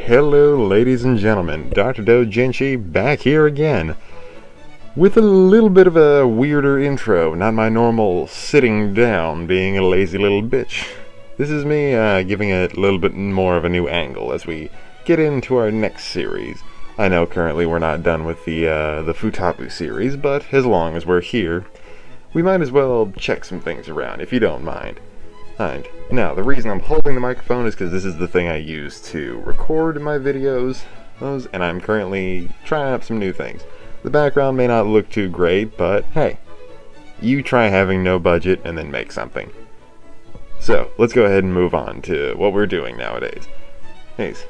Hello, ladies and gentlemen. Dr. Doujinshi back here again with a little bit of a weirder intro. Not my normal sitting down being a lazy little bitch. This is me giving it a little bit more of a new angle as we get into our next series. I know currently we're not done with the Futabu series, but as long as we're here, we might as well check some things around, if you don't mind. And now, the reason I'm holding the microphone is because this is the thing I use to record my videos, and I'm currently trying out some new things. The background may not look too great, but hey, you try having no budget and then make something. So, let's go ahead and move on to what we're doing nowadays. Anyways,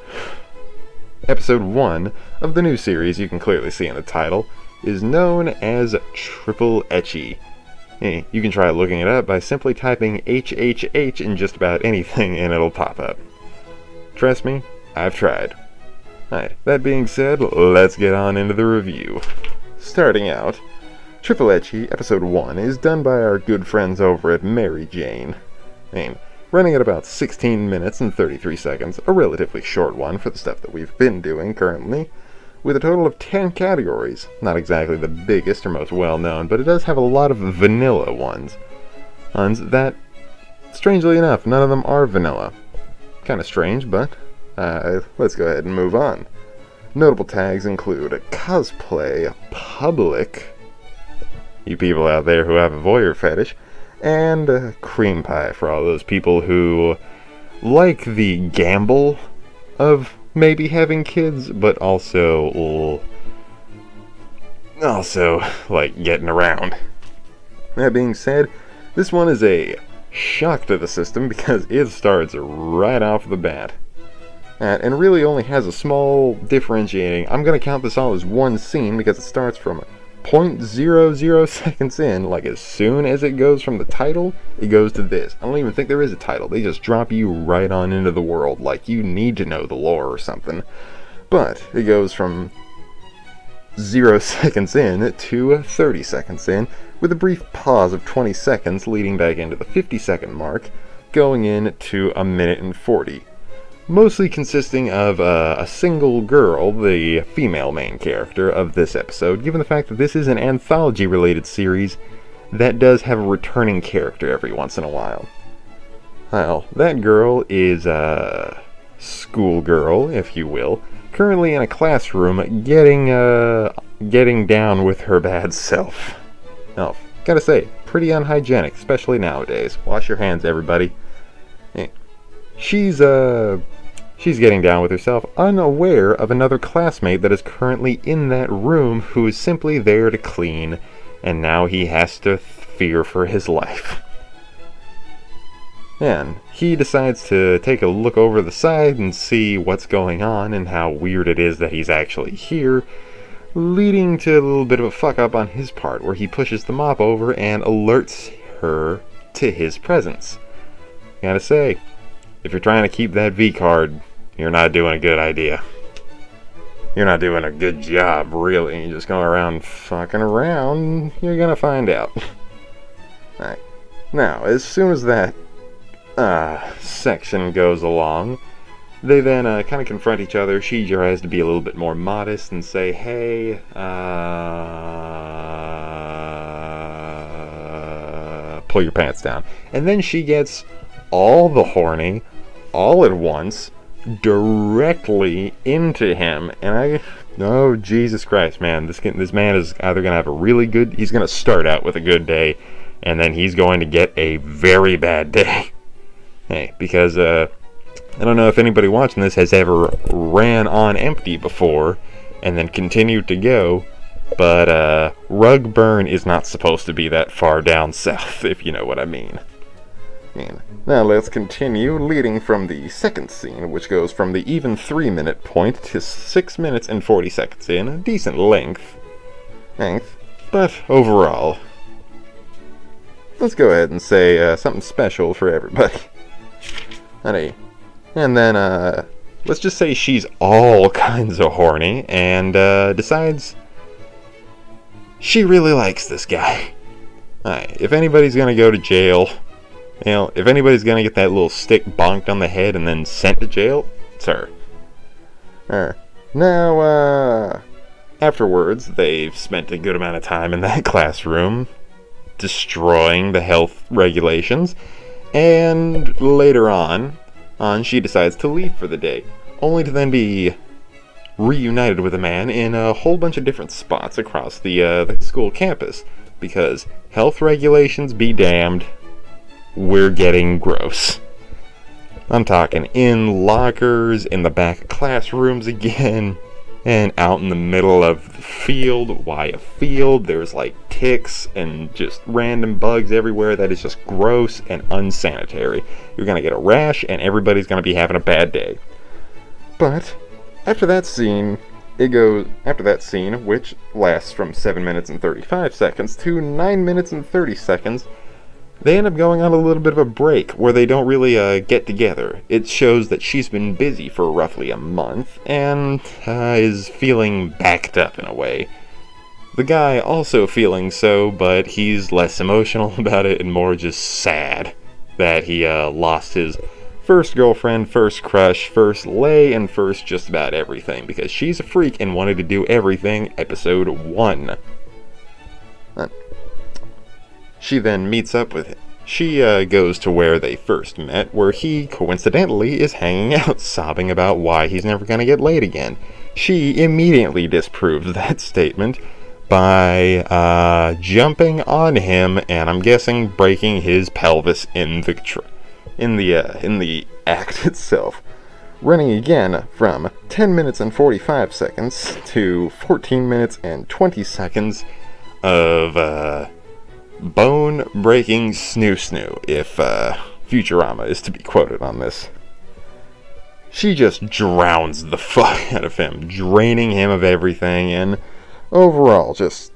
Episode 1 of the new series, you can clearly see in the title, is known as Triple Ecchi. You can try looking it up by simply typing HHH in just about anything and it'll pop up. Trust me, I've tried. Alright, that being said, let's get on into the review. Starting out, Triple Ecchi Episode 1 is done by our good friends over at Mary Jane. Running at about 16 minutes and 33 seconds, a relatively short one for the stuff that we've been doing currently, with a total of 10 categories. Not exactly the biggest or most well-known, but it does have a lot of vanilla ones. Ones that, strangely enough, none of them are vanilla. Kind of strange, but let's go ahead and move on. Notable tags include cosplay, public, you people out there who have a voyeur fetish, and cream pie for all those people who like the gamble of maybe having kids, but also like getting around. That being said, this one is a shock to the system because it starts right off the bat. And really only has a small differentiating. I'm going to count this all as one scene because it starts from 0.00 seconds in, like as soon as it goes from the title, it goes to this. I don't even think there is a title. They just drop you right on into the world, like you need to know the lore or something. But it goes from 0 seconds in to 30 seconds in, with a brief pause of 20 seconds leading back into the 50-second mark, going in to a minute and 40. Mostly consisting of a single girl, the female main character of this episode, given the fact that this is an anthology-related series that does have a returning character every once in a while. Well, that girl is a schoolgirl, if you will, currently in a classroom getting down with her bad self. Now, gotta say, pretty unhygienic, especially nowadays. Wash your hands, everybody. She's getting down with herself, unaware of another classmate that is currently in that room who is simply there to clean, and now he has to fear for his life. And he decides to take a look over the side and see what's going on and how weird it is that he's actually here, leading to a little bit of a fuck up on his part where he pushes the mop over and alerts her to his presence. Gotta say, if you're trying to keep that V card, you're not doing a good idea. You're not doing a good job, really. You're just going around fucking around, you're gonna find out. Alright. Now, as soon as that section goes along, they then kind of confront each other. She tries to be a little bit more modest and say, hey, pull your pants down. And then she gets all the horny, all at once, directly into him, and oh Jesus Christ, man, this man is either gonna have he's gonna start out with a good day, and then he's going to get a very bad day. Hey, because I don't know if anybody watching this has ever ran on empty before and then continued to go, but rug burn is not supposed to be that far down south, if you know what I mean. Now let's continue, leading from the second scene, which goes from the even 3-minute point to 6 minutes and 40 seconds in, a decent length, but overall, let's go ahead and say something special for everybody. And then, let's just say she's all kinds of horny, and decides she really likes this guy. If anybody's gonna go to jail, if anybody's gonna get that little stick bonked on the head and then sent to jail, it's her. Now, afterwards, they've spent a good amount of time in that classroom destroying the health regulations, and later on, she decides to leave for the day, only to then be reunited with a man in a whole bunch of different spots across the school campus, because health regulations be damned, we're getting gross. I'm talking in lockers, in the back of classrooms again, and out in the middle of the field. Why a field? There's like ticks and just random bugs everywhere. That is just gross and unsanitary. You're gonna get a rash and everybody's gonna be having a bad day. But after that scene, which lasts from 7 minutes and 35 seconds to 9 minutes and 30 seconds, they end up going on a little bit of a break where they don't really get together. It shows that she's been busy for roughly a month and is feeling backed up in a way. The guy also feeling so, but he's less emotional about it and more just sad that he lost his first girlfriend, first crush, first lay, and first just about everything, because she's a freak and wanted to do everything. Episode 1. She then meets up with him. She goes to where they first met, where he, coincidentally, is hanging out, sobbing about why he's never going to get laid again. She immediately disproves that statement by jumping on him, and I'm guessing breaking his pelvis in the act itself. Running again from 10 minutes and 45 seconds to 14 minutes and 20 seconds of bone-breaking snoo-snoo, if Futurama is to be quoted on this. She just drowns the fuck out of him, draining him of everything, and overall just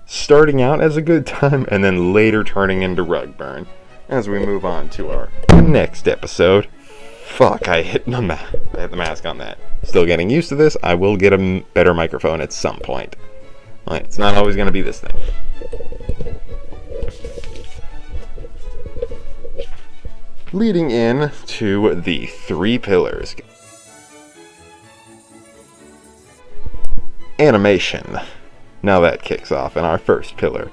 starting out as a good time and then later turning into rug burn. As we move on to our next episode. Fuck, I hit the mask on that. Still getting used to this. I will get a better microphone at some point. Right, it's not always going to be this thing. Leading in to the 3 pillars. Animation. Now that kicks off in our first pillar.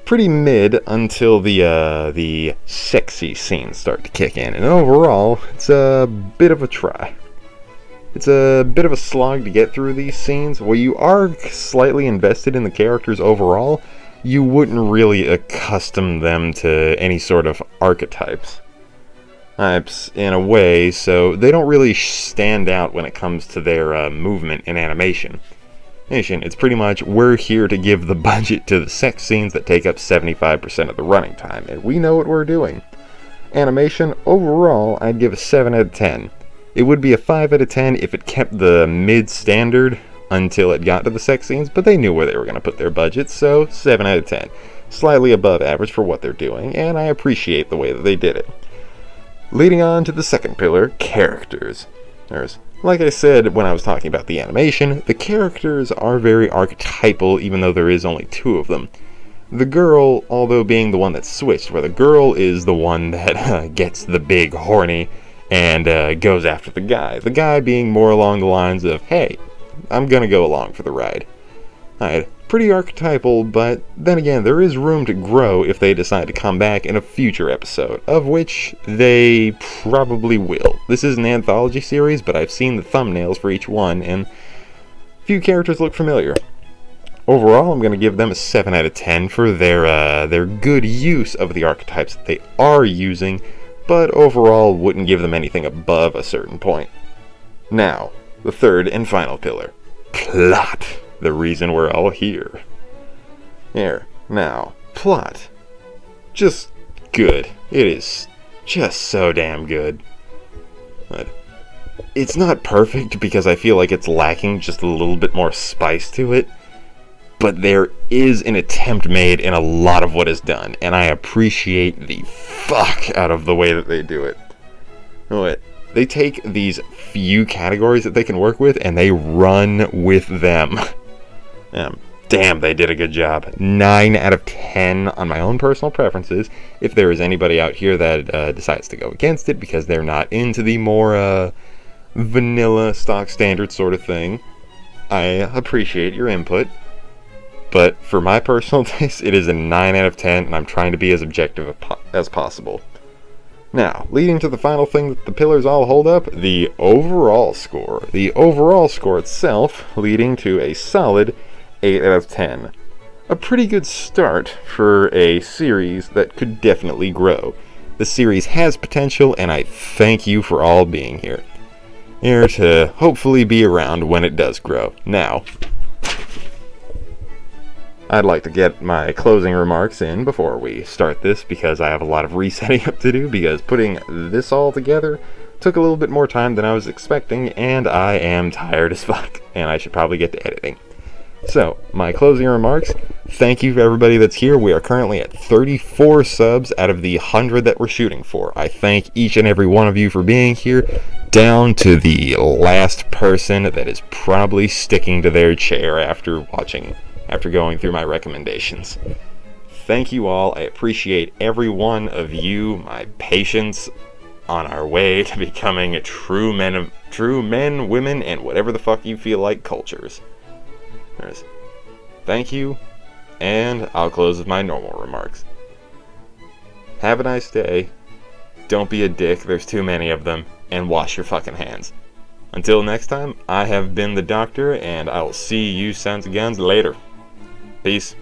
Pretty mid until the sexy scenes start to kick in, and overall, it's a bit of a try. It's a bit of a slog to get through these scenes. While you are slightly invested in the characters overall, you wouldn't really accustom them to any sort of archetypes in a way, so they don't really stand out when it comes to their movement and animation. It's pretty much, we're here to give the budget to the sex scenes that take up 75% of the running time, and we know what we're doing. Animation, overall, I'd give a 7 out of 10. It would be a 5 out of 10 if it kept the mid-standard until it got to the sex scenes, but they knew where they were going to put their budget, so 7 out of 10. Slightly above average for what they're doing, and I appreciate the way that they did it. Leading on to the second pillar, characters. Like I said when I was talking about the animation, the characters are very archetypal, even though there is only 2 of them. The girl, although being the one that's switched, where the girl is the one that gets the big horny and goes after the guy being more along the lines of, hey, I'm gonna go along for the ride. Alright, pretty archetypal, but then again, there is room to grow if they decide to come back in a future episode, of which they probably will. This is an anthology series, but I've seen the thumbnails for each one, and few characters look familiar. Overall, I'm going to give them a 7 out of 10 for their good use of the archetypes that they are using, but overall wouldn't give them anything above a certain point. Now, the third and final pillar. Plot. The reason we're all here. Now, plot. Just good. It is just so damn good. But it's not perfect because I feel like it's lacking just a little bit more spice to it. But there is an attempt made in a lot of what is done, and I appreciate the fuck out of the way that they do it. They take these few categories that they can work with, and they run with them. Damn, they did a good job. 9 out of 10 on my own personal preferences. If there is anybody out here that decides to go against it because they're not into the more vanilla, stock standard sort of thing. I appreciate your input, but for my personal taste, it is a 9 out of 10, and I'm trying to be as objective as possible. Now, leading to the final thing that the pillars all hold up, the overall score. The overall score itself leading to a solid 8 out of 10. A pretty good start for a series that could definitely grow. The series has potential, and I thank you for all being here. Here to hopefully be around when it does grow. Now, I'd like to get my closing remarks in before we start this, because I have a lot of resetting up to do, because putting this all together took a little bit more time than I was expecting, and I am tired as fuck, and I should probably get to editing. So, my closing remarks, thank you for everybody that's here. We are currently at 34 subs out of the 100 that we're shooting for. I thank each and every one of you for being here, down to the last person that is probably sticking to their chair after going through my recommendations. Thank you all. I appreciate every one of you, my patience on our way to becoming a true men, women, and whatever the fuck you feel like cultures. Thank you, and I'll close with my normal remarks. Have a nice day. Don't be a dick, there's too many of them, and wash your fucking hands. Until next time, I have been the Doctor, and I'll see you sons and guns later. Peace.